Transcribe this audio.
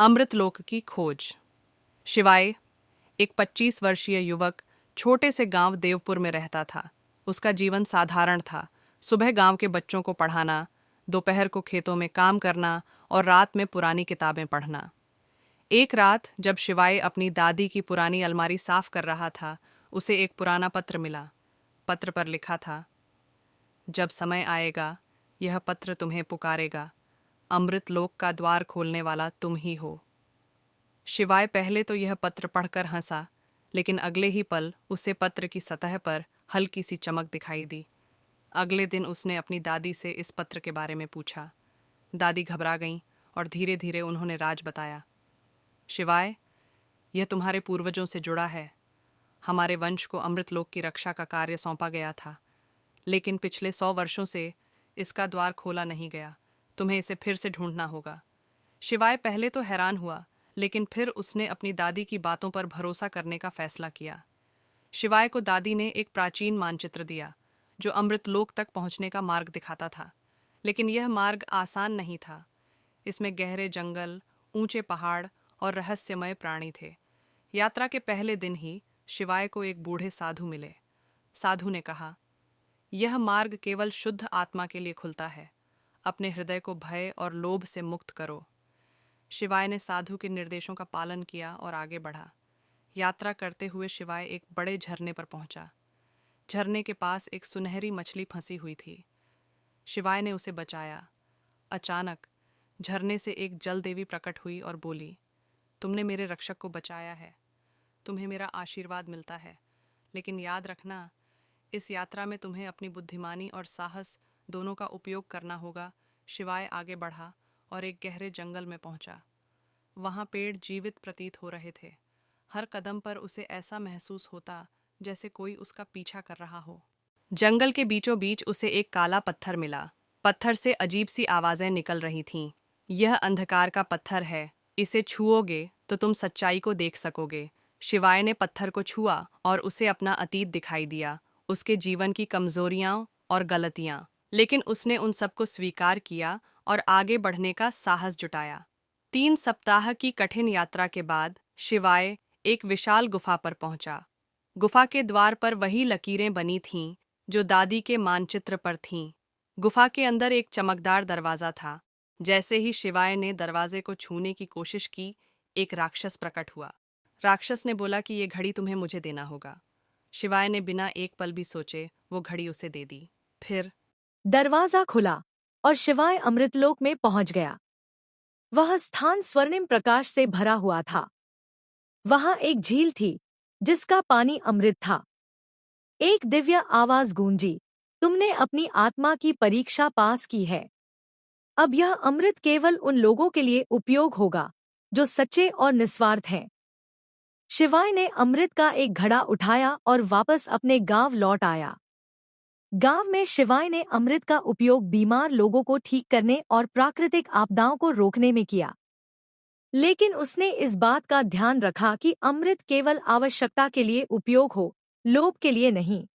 अमृतलोक की खोज। शिवाय, एक 25 वर्षीय युवक, छोटे से गांव देवपुर में रहता था। उसका जीवन साधारण था। सुबह गांव के बच्चों को पढ़ाना, दोपहर को खेतों में काम करना और रात में पुरानी किताबें पढ़ना। एक रात जब शिवाय अपनी दादी की पुरानी अलमारी साफ कर रहा था, उसे एक पुराना पत्र मिला। पत्र पर लिखा था, जब समय आएगा, यह पत्र तुम्हें पुकारेगा। अमृतलोक का द्वार खोलने वाला तुम ही हो। शिवाय पहले तो यह पत्र पढ़कर हंसा, लेकिन अगले ही पल उसे पत्र की सतह पर हल्की सी चमक दिखाई दी। अगले दिन उसने अपनी दादी से इस पत्र के बारे में पूछा। दादी घबरा गईं और धीरे धीरे उन्होंने राज बताया। शिवाय, यह तुम्हारे पूर्वजों से जुड़ा है। हमारे वंश को अमृतलोक की रक्षा का कार्य सौंपा गया था, लेकिन पिछले 100 वर्षों से इसका द्वार खोला नहीं गया। तुम्हें इसे फिर से ढूंढना होगा। शिवाय पहले तो हैरान हुआ, लेकिन फिर उसने अपनी दादी की बातों पर भरोसा करने का फैसला किया। शिवाय को दादी ने एक प्राचीन मानचित्र दिया, जो अमृतलोक तक पहुंचने का मार्ग दिखाता था। लेकिन यह मार्ग आसान नहीं था। इसमें गहरे जंगल, ऊंचे पहाड़ और रहस्यमय प्राणी थे। यात्रा के पहले दिन ही शिवाय को एक बूढ़े साधु मिले। साधु ने कहा, यह मार्ग केवल शुद्ध आत्मा के लिए खुलता है। अपने हृदय को भय और लोभ से मुक्त करो। शिवाय ने साधु के निर्देशों का पालन किया और आगे बढ़ा। यात्रा करते हुए शिवाय एक बड़े झरने पर पहुंचा। झरने के पास एक सुनहरी मछली फंसी हुई थी। शिवाय ने उसे बचाया। अचानक झरने से एक जल देवी प्रकट हुई और बोली, तुमने मेरे रक्षक को बचाया है। तुम्हें मेरा आशीर्वाद मिलता है, लेकिन याद रखना, इस यात्रा में तुम्हें अपनी बुद्धिमानी और साहस दोनों का उपयोग करना होगा। शिवाय आगे बढ़ा और एक गहरे जंगल में पहुंचा। वहां पेड़ जीवित प्रतीत हो रहे थे। हर कदम पर उसे ऐसा महसूस होता जैसे कोई उसका पीछा कर रहा हो। जंगल के बीचों बीच उसे एक काला पत्थर मिला। पत्थर से अजीब सी आवाजें निकल रही थीं। यह अंधकार का पत्थर है, इसे छुओगे तो तुम सच्चाई को देख सकोगे। शिवाय ने पत्थर को छुआ और उसे अपना अतीत दिखाई दिया, उसके जीवन की कमजोरियां और गलतियां। लेकिन उसने उन सबको स्वीकार किया और आगे बढ़ने का साहस जुटाया। 3 सप्ताह की कठिन यात्रा के बाद शिवाय एक विशाल गुफा पर पहुंचा। गुफा के द्वार पर वही लकीरें बनी थीं जो दादी के मानचित्र पर थीं। गुफा के अंदर एक चमकदार दरवाजा था। जैसे ही शिवाय ने दरवाजे को छूने की कोशिश की, एक राक्षस प्रकट हुआ। राक्षस ने बोला कि ये घड़ी तुम्हें मुझे देना होगा। शिवाय ने बिना एक पल भी सोचे वो घड़ी उसे दे दी। फिर दरवाजा खुला और शिवाय अमृतलोक में पहुंच गया। वह स्थान स्वर्णिम प्रकाश से भरा हुआ था। वहां एक झील थी जिसका पानी अमृत था। एक दिव्य आवाज गूंजी, तुमने अपनी आत्मा की परीक्षा पास की है। अब यह अमृत केवल उन लोगों के लिए उपयोग होगा जो सच्चे और निस्वार्थ हैं। शिवाय ने अमृत का एक घड़ा उठाया और वापस अपने गांव लौट आया। गांव में शिवाय ने अमृत का उपयोग बीमार लोगों को ठीक करने और प्राकृतिक आपदाओं को रोकने में किया। लेकिन उसने इस बात का ध्यान रखा कि अमृत केवल आवश्यकता के लिए उपयोग हो, लोभ के लिए नहीं।